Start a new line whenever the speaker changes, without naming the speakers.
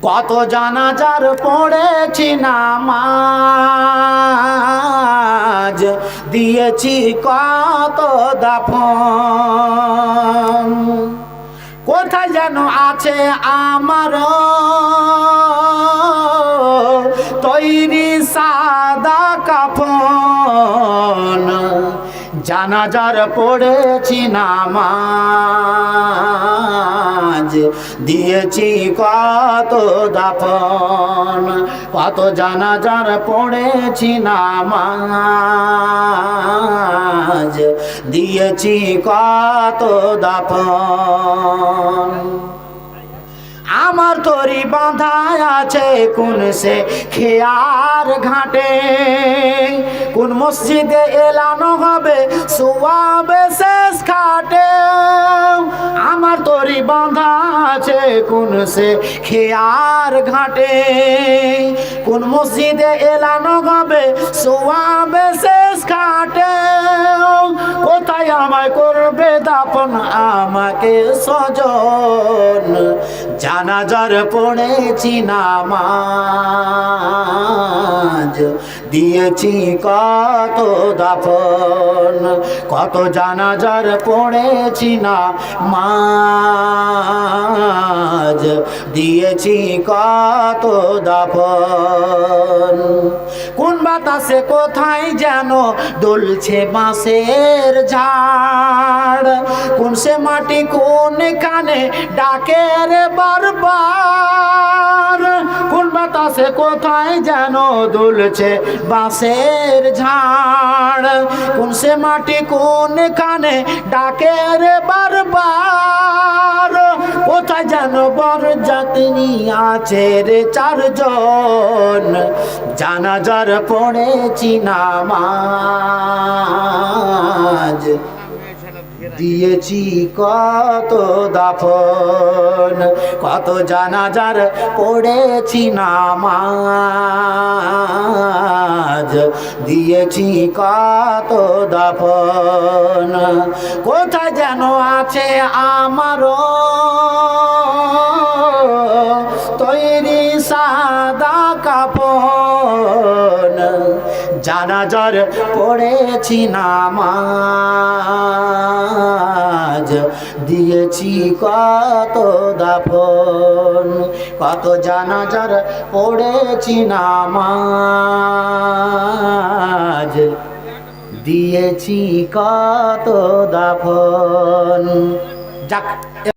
কত জানাজার পড়েছি নামাজ, দিয়েছি কত দাফন। কোথায় যেন আছে আমার তৈরি সাদা কাফন, জানাজার পড়েছি নামাজ, দিয়েছি কত দাফন। কত জানাজার পড়েছি নামাজ, দিয়েছি কত দাফন। আমার তরি বাঁধা আছে কোন সে খেয়ার ঘাটে, কোন মসজিদে এলানো হবে সোয়াবে শেষ খাটে। আমার তরি বাঁধা আছে কোন সে খেয়ার ঘাটে, কোন মসজিদে এলানো হবে সোয়াবে শেষ খাটে। কোথায় আমায় করবে দাফন আমাকে স্বজন, জানাজার পড়েছি নামাজ, দিয়েছি কত দাফন। কত জানাজার পড়েছি নামাজ, দিয়েছি কত দাফন। কোন বাতাসে কোথায় যেন দুলছে বাঁশের ঝাড়, কোন সে মাটি কোন কানে ডাকে রে বারবার। কোন বাতাসে কোথায় যেন দুলছে বাঁশের ঝাড়, কোন সে মাটি কোন কানে ডাকে রে বারবার। কোথায় যেন বরযাত্রী আছে রে চারজন, জানাজার পড়েছি নামাজ, দিয়েছি কত দাফন। কত জানাজার পড়েছি নামাজ, দিয়েছি কত দাফন। কোথায় যেন আছে আমার তৈরি সাদা কাফন, জানাজার পড়েছি নামাজ, দিয়েছি কত দাফন। কত জানাজার পড়েছি নামাজ, দিয়েছি কত দাফন। যাক।